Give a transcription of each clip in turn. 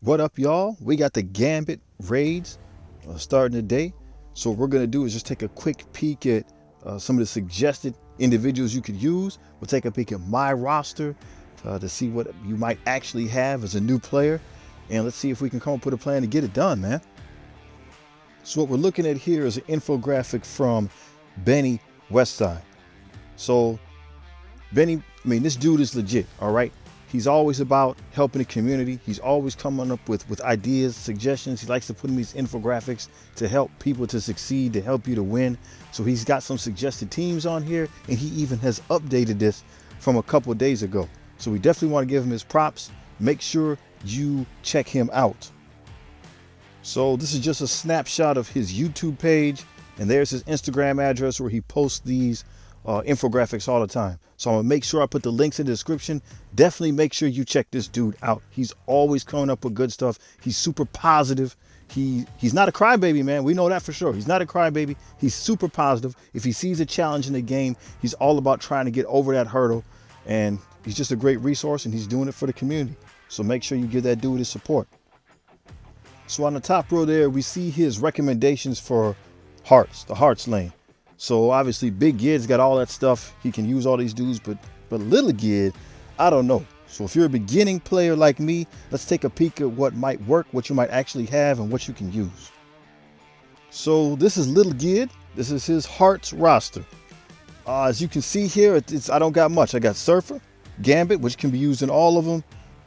What up, y'all? We got the Gambit raids starting today. So what we're gonna do is just take a quick peek at some of the suggested individuals you could use. We'll take a peek at my roster to see what you might actually have as a new player, and let's see if we can come up with a plan to get it done, man. So what we're looking at here is an infographic from Benny Westside. So Benny, this dude is legit, all right? He's always about helping the community. He's always coming up with ideas, suggestions. He likes to put in these infographics to help people to succeed, to help you to win. So he's got some suggested teams on here, and he even has updated this from a couple of days ago. So we definitely want to give him his props. Make sure you check him out. So this is just a snapshot of his YouTube page, and there's his Instagram address where he posts these infographics all the time. So I'm gonna make sure I put the links in the description. Definitely make sure you check this dude out. He's always coming up with good stuff. He's super positive. He's not a crybaby, man. We know that for sure. He's not a crybaby. He's super positive. If he sees a challenge in the game, he's all about trying to get over that hurdle. And he's just a great resource, and he's doing it for the community. So make sure you give that dude his support. So on the top row there, we see his recommendations for hearts, the hearts lane. So obviously Big Gid's got all that stuff. He can use all these dudes, but Little Gid, I don't know. So if you're a beginning player like me, let's take a peek at what might work, what you might actually have, and what you can use. So this is Little Gid. This is his hearts roster. As you can see here, I don't got much. I got Surfer, Gambit, which can be used in all of them,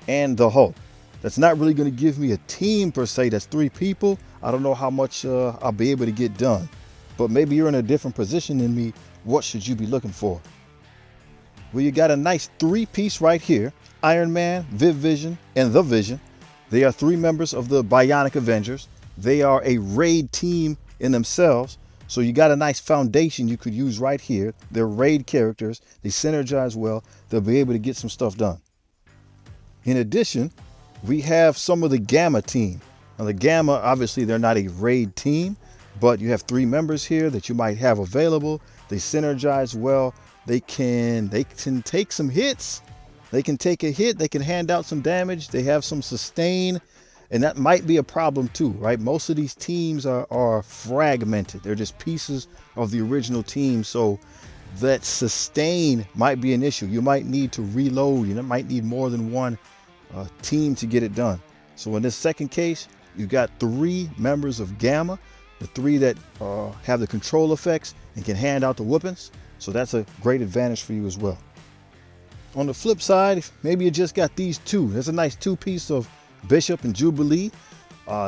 and the Hulk. That's not really going to give me a team per se. That's 3 people. I don't know how much I'll be able to get done. But maybe you're in a different position than me. What should you be looking for? Well, you got a nice 3-piece right here. Iron Man, Viv Vision, and The Vision. They are 3 members of the Bionic Avengers. They are a raid team in themselves. So you got a nice foundation you could use right here. They're raid characters. They synergize well. They'll be able to get some stuff done. In addition, we have some of the Gamma team. Now the Gamma, obviously they're not a raid team, but you have 3 members here that you might have available. They synergize well. They can take some hits. They can take a hit. They can hand out some damage. They have some sustain, and that might be a problem too, right? Most of these teams are fragmented. They're just pieces of the original team. So that sustain might be an issue. You might need to reload. You might need more than one team to get it done. So in this second case, you've got 3 members of Gamma, the 3 that have the control effects and can hand out the whoopings. So that's a great advantage for you as well. On the flip side, maybe you just got these 2. There's a nice 2-piece of Bishop and Jubilee.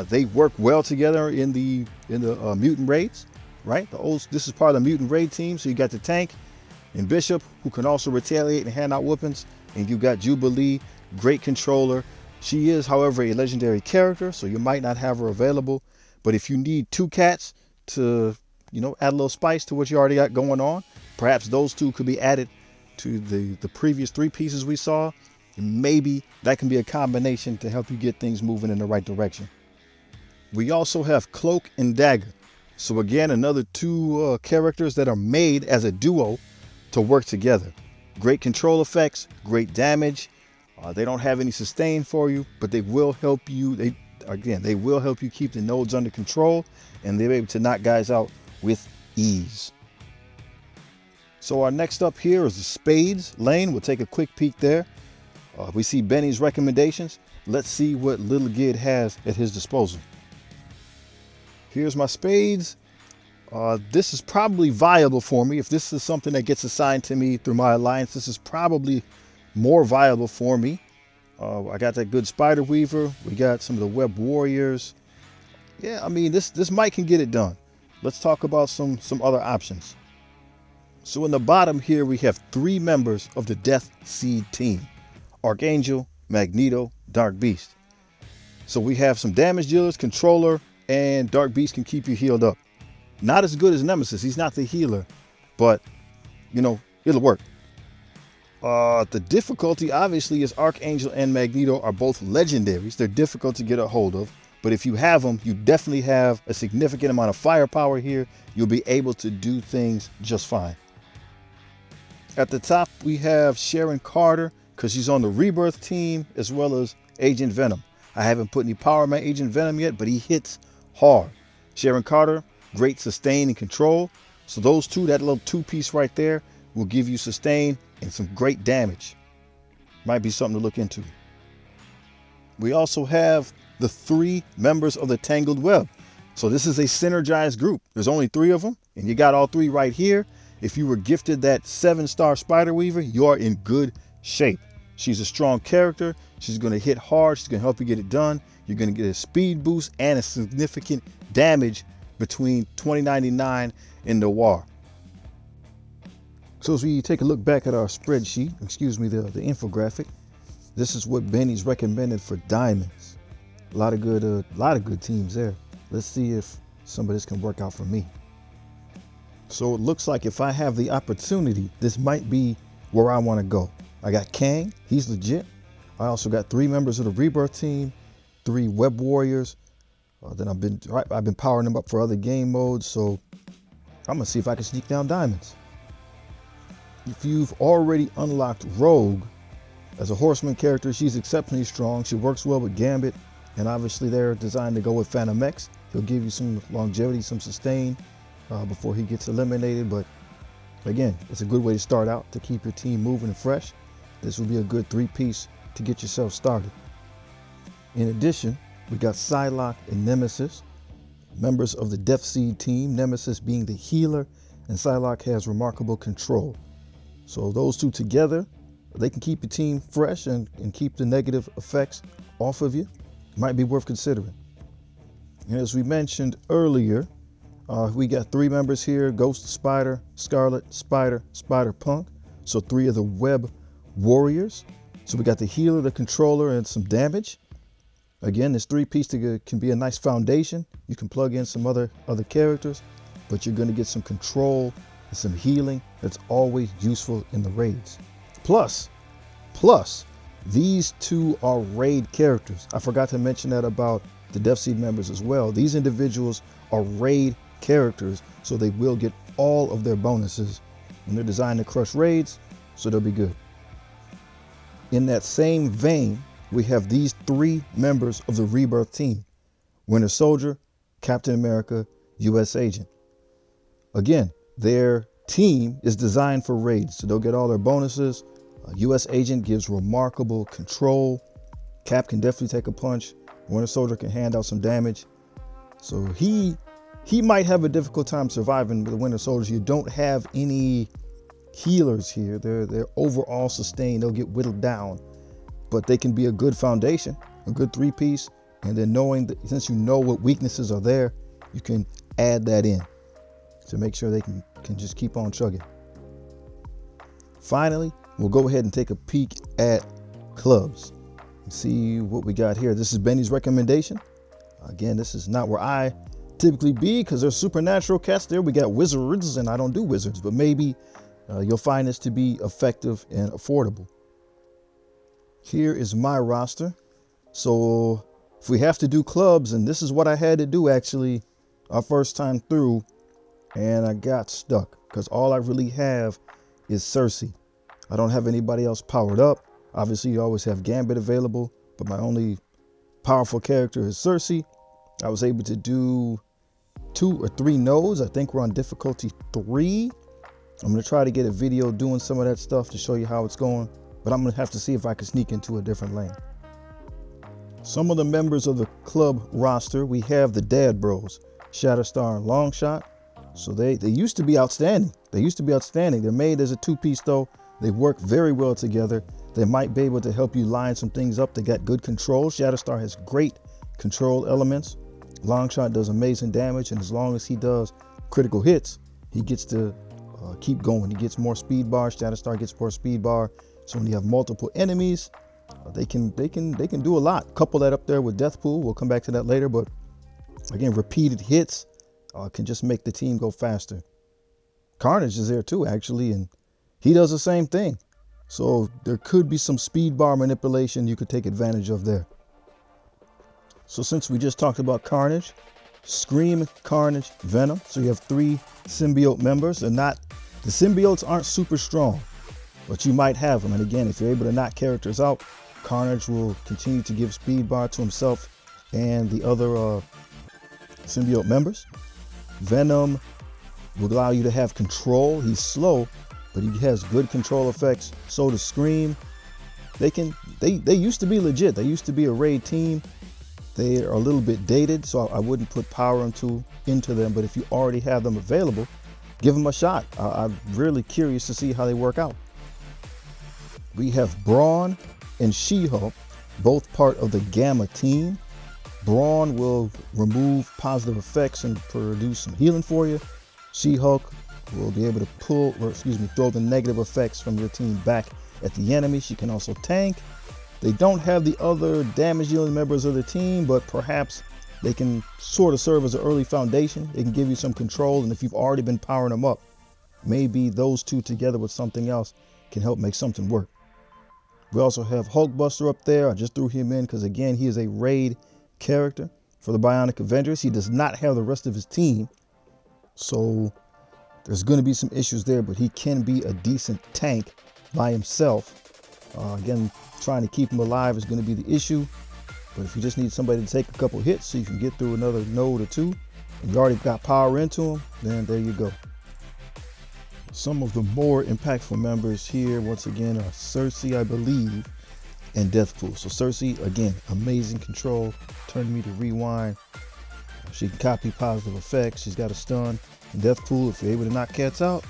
They work well together in the mutant raids, right? This is part of the mutant raid team. So you got the tank and Bishop, who can also retaliate and hand out whoopings, and you got Jubilee, great controller. She is, however, a legendary character, so you might not have her available. But if you need 2 cats to, add a little spice to what you already got going on, perhaps those 2 could be added to the previous 3 pieces we saw. And maybe that can be a combination to help you get things moving in the right direction. We also have Cloak and Dagger. So again, another 2 characters that are made as a duo to work together. Great control effects, great damage. They don't have any sustain for you, but they will help you. They will help you keep the nodes under control, and they're able to knock guys out with ease. So our next up here is the Spades lane. We'll take a quick peek there. We see Benny's recommendations. Let's see what Little Gid has at his disposal. Here's my Spades. This is probably viable for me. If this is something that gets assigned to me through my alliance, this is probably more viable for me. I got that good Spider Weaver. We got some of the Web Warriors. Yeah, this might can get it done. Let's talk about some other options. So in the bottom here, we have 3 members of the Death Seed team: Archangel, Magneto, Dark Beast. So we have some damage dealers, controller, and Dark Beast can keep you healed up. Not as good as Nemesis. He's not the healer, but it'll work. The difficulty obviously is Archangel and Magneto are both legendaries. They're difficult to get a hold of, but if you have them, you definitely have a significant amount of firepower here. You'll be able to do things just fine. At the top, we have Sharon Carter, because she's on the Rebirth team, as well as Agent Venom. I haven't put any power in my Agent Venom yet, but he hits hard. Sharon Carter, great sustain and control. So those two, that little two-piece right there, will give you sustain and some great damage. Might be something to look into. We also have the 3 members of the Tangled Web. So this is a synergized group. There's only 3 of them, and you got all 3 right here. If you were gifted that 7-star Spider Weaver, you are in good shape. She's a strong character. She's going to hit hard. She's going to help you get it done. You're going to get a speed boost and a significant damage between 2099 and Noir. So as we take a look back at our spreadsheet, the infographic, this is what Benny's recommended for diamonds. A lot of good teams there. Let's see if some of this can work out for me. So it looks like if I have the opportunity, this might be where I want to go. I got Kang, he's legit. I also got 3 members of the Rebirth team, 3 Web Warriors. Then I've been powering them up for other game modes, so I'm gonna see if I can sneak down diamonds. If you've already unlocked Rogue as a Horseman character, she's exceptionally strong. She works well with Gambit, and obviously they're designed to go with Phantom X. He'll give you some longevity, some sustain before he gets eliminated. But again, it's a good way to start out to keep your team moving and fresh. This will be a good 3-piece to get yourself started. In addition, we got Psylocke and Nemesis, members of the Death Seed team, Nemesis being the healer, and Psylocke has remarkable control. So those 2 together, they can keep your team fresh and keep the negative effects off of you. Might be worth considering. And as we mentioned earlier, we got 3 members here: Ghost Spider, Scarlet Spider, Spider-Punk. So 3 of the Web Warriors. So we got the healer, the controller, and some damage. Again, this 3-piece can be a nice foundation. You can plug in some other characters, but you're going to get some control and some healing. That's always useful in the raids. Plus, these 2 are raid characters. I forgot to mention that about the Death Seed members as well. These individuals are raid characters, so they will get all of their bonuses, and they're designed to crush raids, so they'll be good. In that same vein, we have these 3 members of the Rebirth team: Winter Soldier, Captain America, US Agent. Again, their team is designed for raids, so they'll get all their bonuses. US Agent gives remarkable control. Cap can definitely take a punch. Winter Soldier can hand out some damage. So he might have a difficult time surviving with the Winter Soldiers. You don't have any healers here. They're overall sustained. They'll get whittled down, but they can be a good foundation, a good 3-piece. And then knowing that, since you know what weaknesses are there, you can add that in to make sure they can just keep on chugging. Finally, we'll go ahead and take a peek at clubs and see what we got here. This is Benny's recommendation. Again, this is not where I typically be, because there's supernatural cats there. We got wizards, and I don't do wizards, but maybe you'll find this to be effective and affordable. Here is my roster. So if we have to do clubs, and this is what I had to do actually our first time through, and I got stuck because all I really have is Cersei. I don't have anybody else powered up. Obviously, you always have Gambit available, but my only powerful character is Cersei. I was able to do 2 or 3 nodes. I think we're on difficulty 3. I'm going to try to get a video doing some of that stuff to show you how it's going, but I'm going to have to see if I can sneak into a different lane. Some of the members of the club roster, we have the Dad Bros, Shatterstar and Longshot. So they used to be outstanding. They're made as a 2-piece though. They work very well together. They might be able to help you line some things up. They got good control. Shatterstar has great control elements. Longshot does amazing damage, and as long as he does critical hits, he gets to keep going. He gets more speed bar. Shatterstar gets more speed bar. So when you have multiple enemies, they can do a lot. Couple that up there with Deathpool. We'll come back to that later, but again, repeated hits can just make the team go faster. Carnage is there too, actually, and he does the same thing. So there could be some speed bar manipulation you could take advantage of there. So since we just talked about Carnage, Scream, Carnage, Venom. So you have 3 symbiote members. The symbiotes aren't super strong, but you might have them. And again, if you're able to knock characters out, Carnage will continue to give speed bar to himself and the other symbiote members. Venom will allow you to have control. He's slow, but he has good control effects. So does Scream. They used to be legit. They used to be a raid team. They are a little bit dated, so I wouldn't put power into them. But if you already have them available, give them a shot. I'm really curious to see how they work out. We have Brawn and She-Hulk, both part of the Gamma team. Brawn will remove positive effects and produce some healing for you. She-Hulk will be able to throw the negative effects from your team back at the enemy. She can also tank. They don't have the other damage dealing members of the team, but perhaps they can sort of serve as an early foundation. They can give you some control, and if you've already been powering them up, maybe those two together with something else can help make something work. We also have Hulkbuster up there. I just threw him in because, again, he is a raid character for the Bionic Avengers. He does not have the rest of his team, so there's going to be some issues there, but he can be a decent tank by himself. Again, trying to keep him alive is going to be the issue, but if you just need somebody to take a couple hits so you can get through another node or two, and you already got power into him, then there you go. Some of the more impactful members here, once again, are Cersei, I believe, and Deathpool. So Cersei, again, amazing control, turning me to rewind. She can copy positive effects. She's got a stun. And Deathpool, if you're able to knock cats out,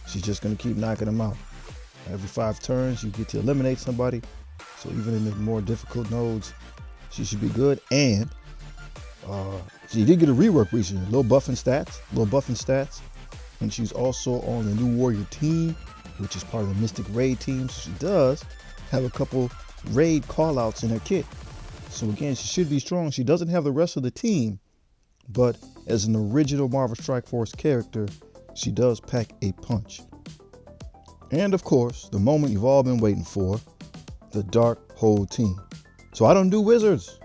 she's just going to keep knocking them out. Every 5 turns, you get to eliminate somebody. So even in the more difficult nodes, she should be good. And she did get a rework recently, little buffing stats. And she's also on the New Warrior team, which is part of the Mystic Raid team. So she does have a couple raid callouts in her kit. So again, she should be strong. She doesn't have the rest of the team, but as an original Marvel Strike Force character, she does pack a punch. And of course, the moment you've all been waiting for, the Darkhold team. So I don't do wizards,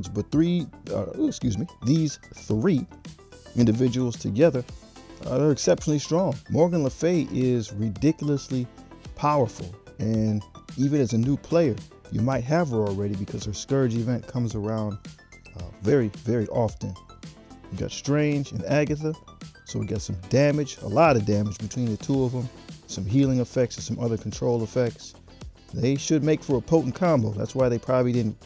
but these 3 individuals together, they're exceptionally strong. Morgan Le Fay is ridiculously powerful, and even as a new player, you might have her already because her Scourge event comes around very, very often. You got Strange and Agatha, so we got some damage, a lot of damage between the two of them, some healing effects and some other control effects. They should make for a potent combo. That's why they probably didn't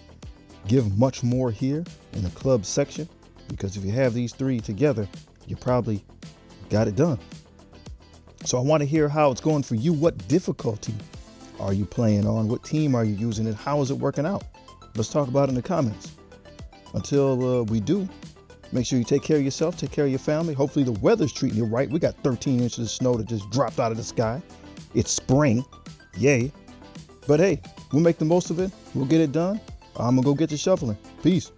give much more here in the club section, because if you have these 3 together, you probably got it done. So I want to hear how it's going for you. What difficulty are you playing on? What team are you using, and how is it working out? Let's talk about it in the comments. Until we do, make sure you take care of yourself, take care of your family. Hopefully the weather's treating you right. We got 13 inches of snow that just dropped out of the sky. It's spring, yay. But hey, we'll make the most of it. We'll get it done. I'm gonna go get to shuffling. Peace.